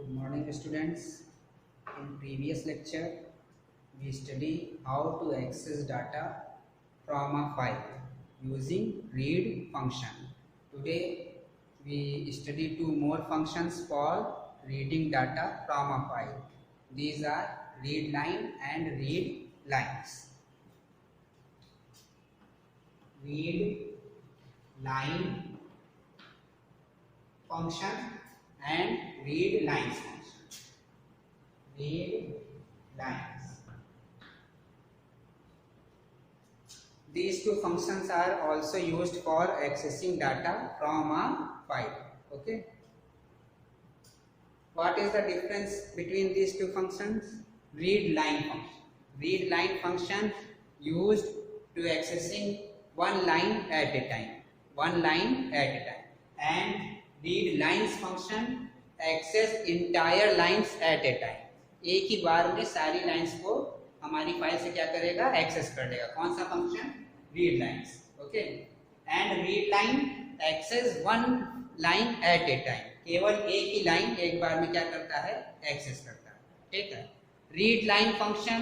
Good morning, students. In previous lecture, we study how to access data from a file using read function. Today, we study two more functions for reading data from a file. These are read line and read lines. Read line function and read lines function. Read lines. These two functions are also used for accessing data from a file. Okay. What is the difference between these two functions? Read line function. Read line function used to accessing one line at a time. One line at a time. And read lines function access entire lines at a time. एक ही बार में सारी lines को हमारी file से क्या करेगा, access कर लेगा. कौन सा function? Read lines. Okay. And read line access one line at a time. केवल एक ही लाइन एक बार में क्या करता है, एक्सेस करता है. ठीक है. Read line function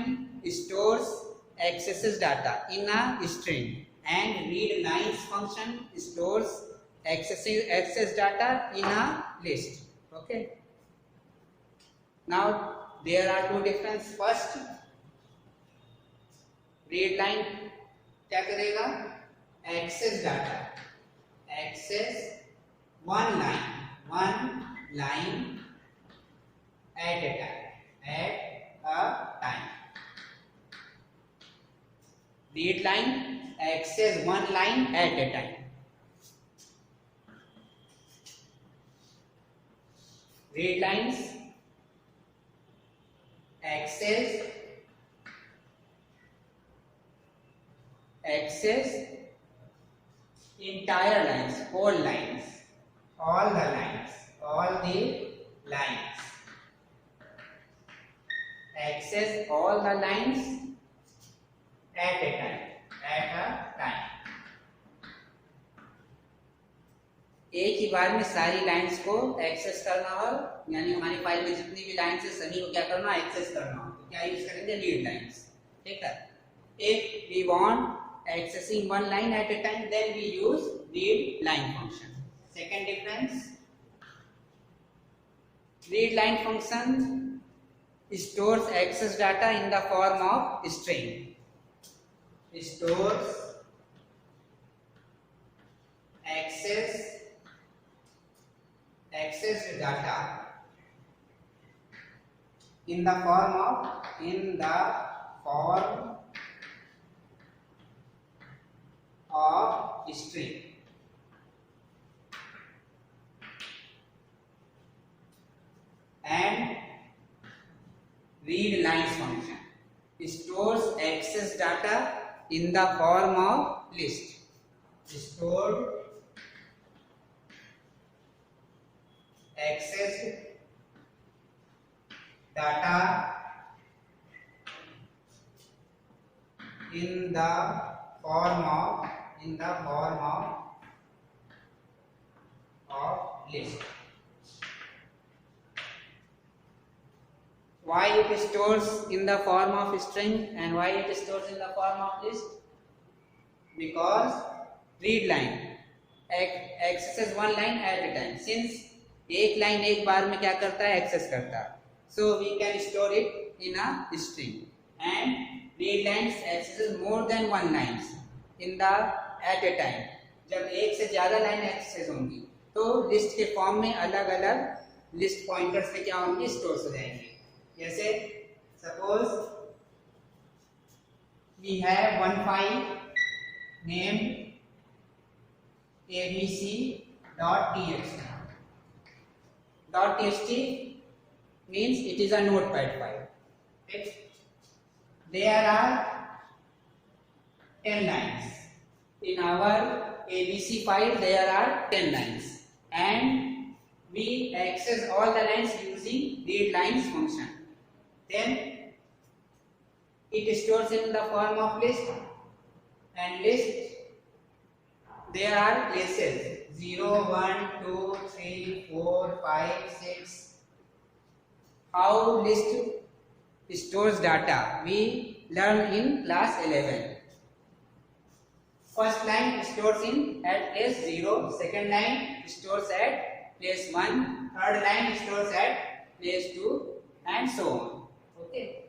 stores axes data in a string and read lines function stores access data in a list. Okay. Now there are two differences. First, read line क्या करेगा, access data, access one line at a time. Read line access one line at a time. Read lines access entire lines, all lines, all the lines, access all the lines at a time. एक ही बार में सारी lines को access करना हो, यानी हमारी file में जितनी भी लाइंस है सभी को क्या करना, एक्सेस करना हो, तो क्या यूज करेंगे, रीड लाइंस. ठीक है. If we want accessing one line at a time, then we use read line function. Second difference, read line function stores access data in the form of string. Stores access data in the form of string. And read lines function stores access data in the form of list. Stored access data in the form of list. Why it stores in the form of string and why it stores in the form of list? Because read line accesses one line at a time. Since एक line एक बार में क्या करता है, access करता है, so we can store it in a string. And read lines accesses more than one lines in the at a time. जब एक से ज्यादा लाइन एक्सेस होंगी तो लिस्ट के फॉर्म में अलग अलग लिस्ट पॉइंटर्स पे क्या होंगे, स्टोर हो जाएंगे. जैसे suppose we have one file named abc.txt. .txt means it is a notepad file. Okay. There are 10 lines. In our ABC file there are 10 lines and we access all the lines using read lines function. Then it stores in the form of list, and list there are places 0, 1, 2, 3, 4, 5, 6, how list stores data. We learned in class 11. First line stores in at place 0, second line stores at place 1, third line stores at place 2, and so on. Okay.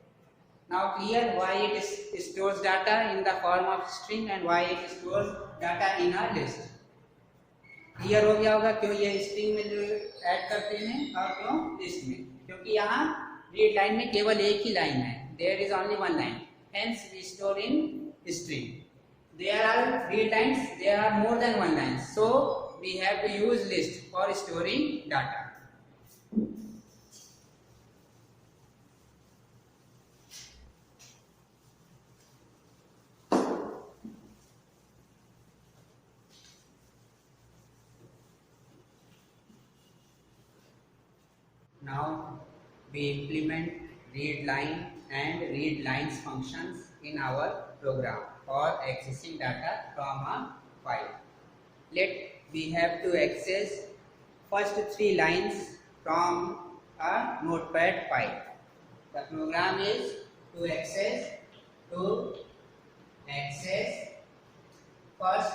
Now clear why it stores data in the form of string and why it stores data in a list. Clear हो गया होगा क्यों ये string में जो add करते हैं और क्यों लिस्ट में, क्योंकि यहाँ रीड लाइन में केवल एक ही लाइन है, there is only one line, hence we store in string. There are read lines, there are more than one line, so we have to use list for storing data. Now we implement read line and read lines functions in our program for accessing data from a file. We have to access first 3 lines from a notepad file. The program is to access first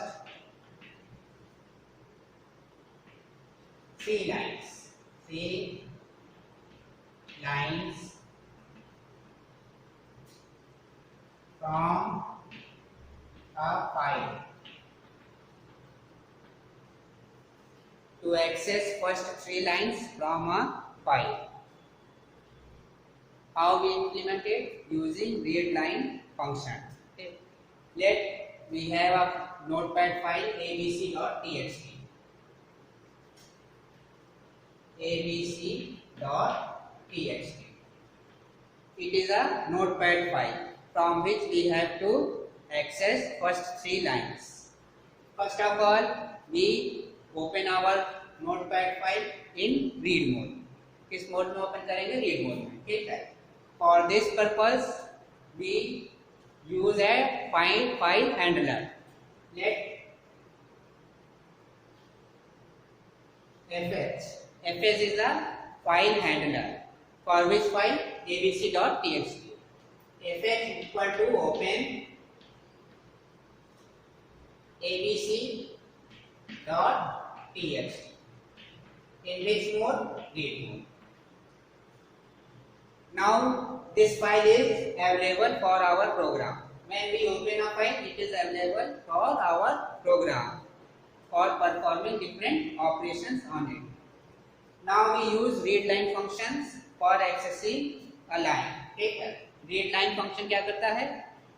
3 lines. 3 lines from a file. To access first 3 lines from a file. How we implement it? Using readline function. Okay. We have a notepad file abc.txt. abc.txt. It is a notepad file from which we have to access first 3 lines. First of all, we open our notepad file in read mode. किस mode में open करेंगे? Read mode में. ठीक है. For this purpose, we use a find file handler. Let fh is a file handler. For which file? abc.txt. fh equal to open abc.txt. In which mode? Read mode. Now this file is available for our program. When we open a file, it is available for our program for performing different operations on it. Now we use readline functions for accessing a line. ठीक है. Readline function क्या करता है?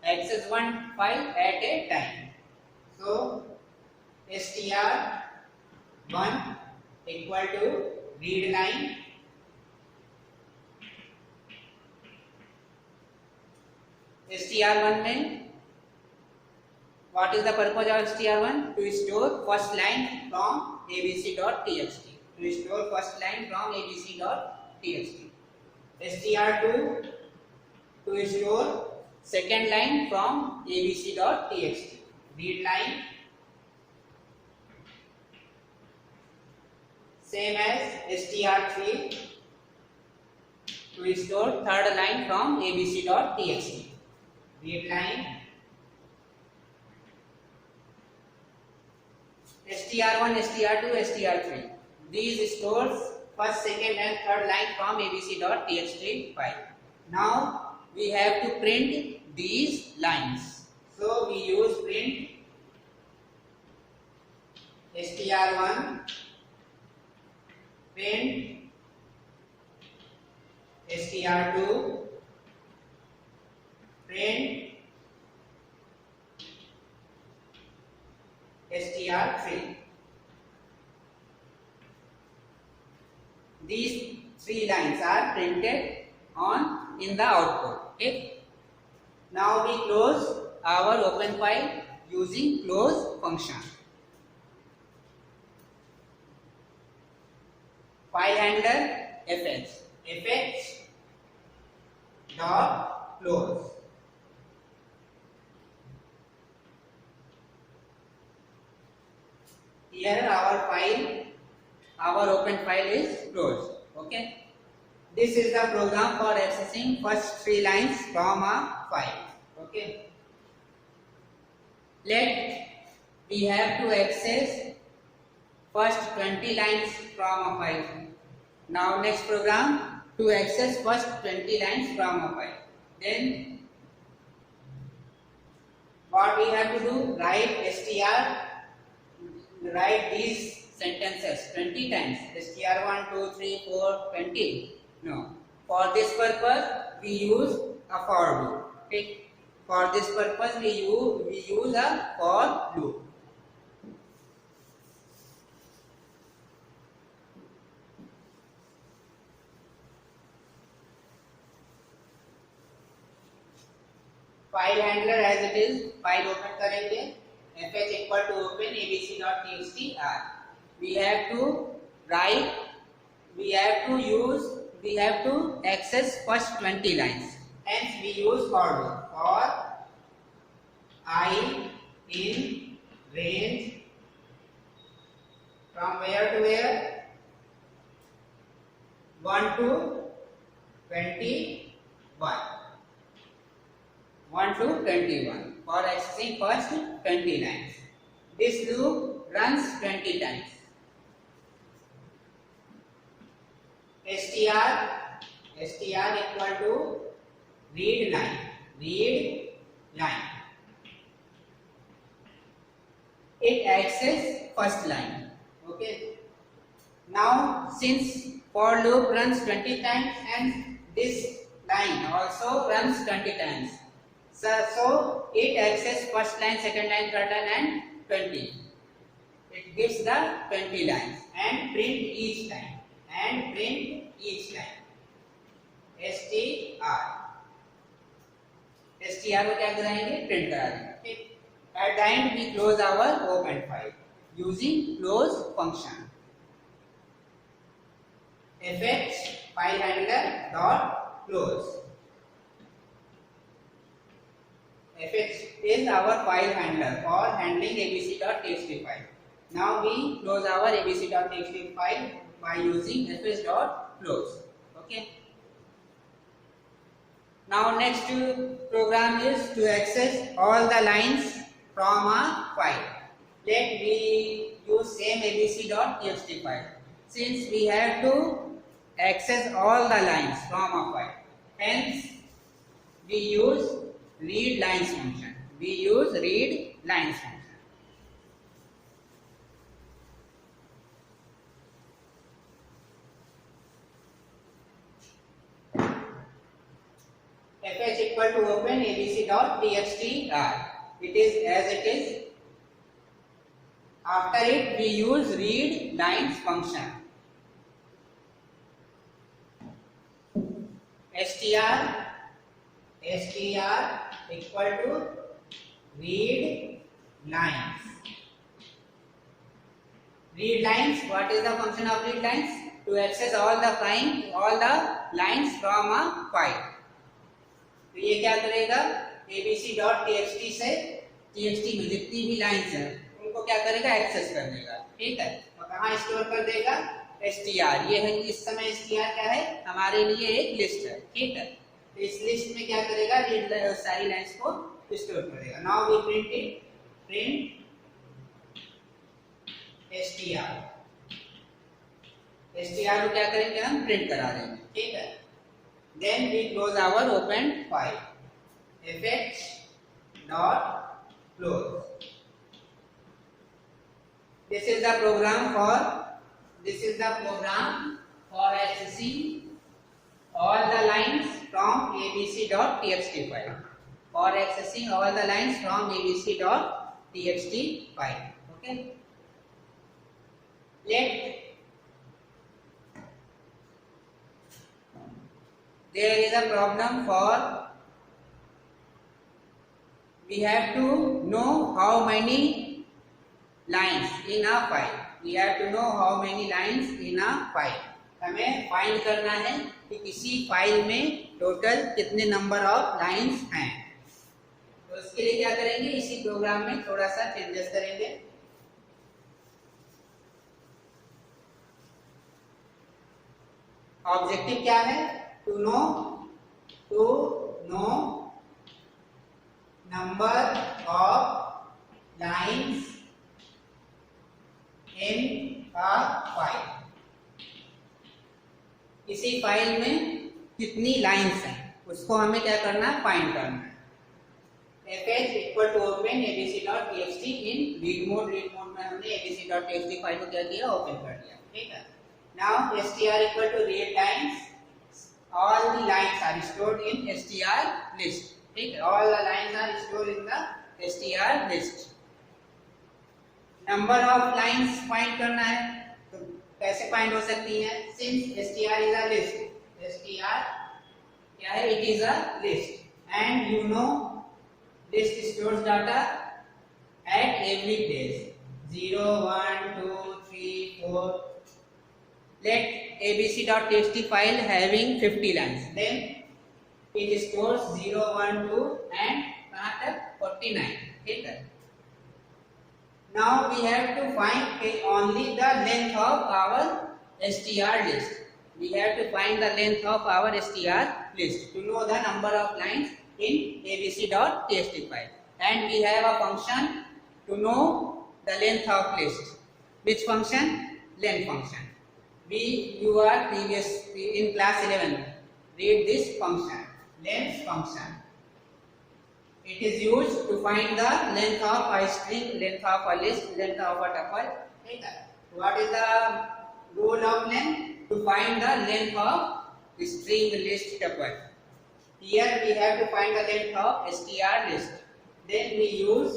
Access one file at a time. So str1 equal to readline str1 में what is the purpose of str1? To store first line from abc.txt. To store first line from abc.txt. str2 to store second line from abc.txt. Read line same as str3 to store third line from abc.txt. Read line str1, str2, str3. These stores first, second and third line from abc.txt file. Now we have to print these lines. So we use print str1 print str2 print str3. These 3 lines are printed in the output. Okay. Now we close our open file using close function. File handler fh dot close. Here our open file is closed. Okay. This is the program for accessing first 3 lines from a file. Okay. Let we have to access first 20 lines from a file. Now next program to access first 20 lines from a file. Then what we have to do? Write these sentences 20 times. str 1, 2, 3, 4, 20. No. For this purpose, we use a for loop. Okay. For this purpose, we use a for loop. File handler as it is, file open करेंगे, fh equal to open abc.txt r. We have to write, we have to access first 20 lines. Hence we use for loop. For I in range from where to where? 1 to 21. 1 to 21 for accessing first 20 lines. This loop runs 20 times. str equal to read line. It access first line. Okay. Now since for loop runs 20 times and this line also runs 20 times. So it access first line, second line, third line and 20. It gives the 20 lines and print each line. str को क्या कराएंगे? Print करा देंगे. At the end we close our open file using close function. fh file handler dot close. fh is our file handler for handling abc.txt file. Now we close our abc.txt file by using fh.close. Okay. Now next program is to access all the lines from a file. Let we use same abc.txt file. Since we have to access all the lines from a file, hence we use read lines function. fh equal to open abc.txt r. It is as it is. After it we use read lines function. str equal to read lines. Read lines, what is the function of read lines? To access all the lines from a file. तो ये क्या करेगा? abc.txt से txt में जितनी भी lines हैं उनको क्या करेगा? एक्सेस कर देगा. ठीक है. और कहाँ स्टोर कर देगा? str. ये है इस समय str क्या है? हमारे लिए एक लिस्ट है. ठीक है. तो इस लिस्ट में क्या करेगा? रीड सारी लाइंस को स्टोर करेगा. Now we print str. str को क्या करेंगे? हम प्रिंट करा देंगे. ठीक है. Then we close our open file. fh dot close. This is the program for accessing all the lines from abc.txt file. Okay. There is a problem for we have to know how many lines in a file. हमें find करना है कि किसी file में total कितने number of lines हैं. तो इसके लिए क्या करेंगे? इसी प्रोग्राम में थोड़ा सा चेंजेस करेंगे. ऑब्जेक्टिव क्या है? To know number of lines in a file. किसी फाइल में कितनी लाइन्स हैं उसको हमें क्या करना है? फाइंड करना है। fh equal to open abc.txt in read mode. Read mode में हमने abc.txt फाइल को क्या किया? ओपन कर दिया। ठीक है। Now str equal to read lines. All the lines are stored in str list. ठीक है। All the lines are stored in the str list. Number of lines find करना है तो कैसे फाइंड हो सकती है? Since str is a list. str क्या है? It is a list. And you know list stores data at every place. 0, 1, 2, 3, 4. Let abc.txt file having 50 lines. Then it stores 0, 1, 2 and कहाँ तक? 49. ठीक है। Now we have to find only the length of our str list. We have to find the length of our str list to know the number of lines in abc.txt file. And we have a function to know the length of list. Which function? Length function. You are previous in class 11. Read this function, length function. It is used to find the length of a string, length of a list, length of a tuple. What is the rule of length? To find the length of the string, list, tuple. Here we have to find the length of str list. Then we use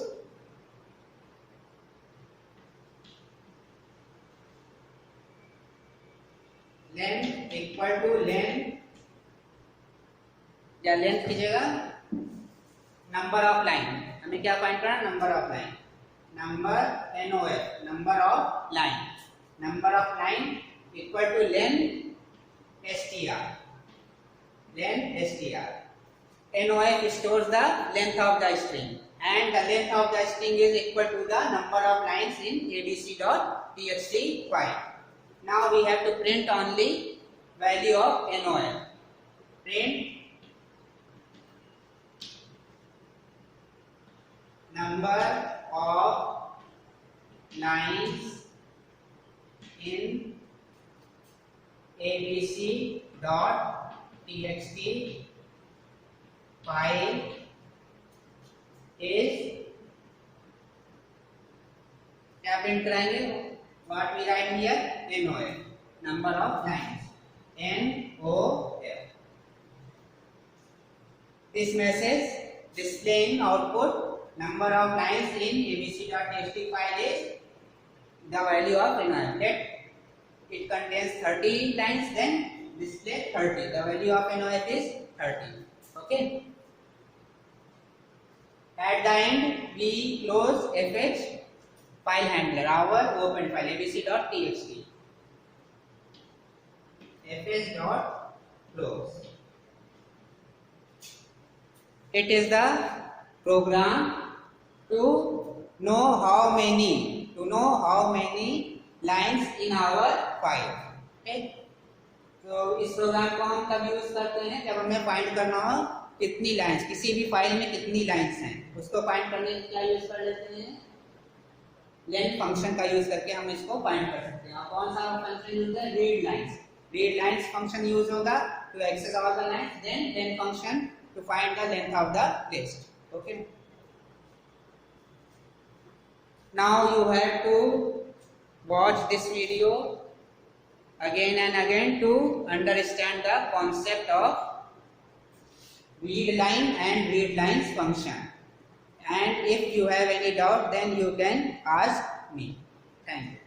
length equal to length या length कीजिएगा number of line. हमें क्या find करना? Number of line. Number NOF, number of line. Number of line equal to length str। Length str। NOF stores the length of the string and the length of the string is equal to the number of lines in abc.txt file. Now we have to print only value of NOF. Print number of lines in abc.txt file is क्या print कराएंगे? What we write here? NOF, number of lines. NOF. This message displaying output number of lines in abc.txt file is the value of NOF. Let it contains 30 lines, then display 30. The value of NOF is 30. Okay. At the end, we close fh file handler, our open file abc.txt. fh.close. It is the program to know how many lines in our file. Okay. तो इस programme को हम तब use करते हैं जब हमें find करना हो कितनी लाइंस, किसी भी फाइल में कितनी लाइंस हैं उसको फाइंड करने के लिए क्या यूज कर लेते हैं? लेंथ फंक्शन का यूज करके हम इसको फाइंड कर सकते हैं। और कौन सा फंक्शन यूज है? Read lines. Read lines function use होगा to access all the lines, then length function to find the length of the list. Okay. Now you have to watch this video again and again to understand the concept of read line and read lines function. And if you have any doubt, then you can ask me. Thank you.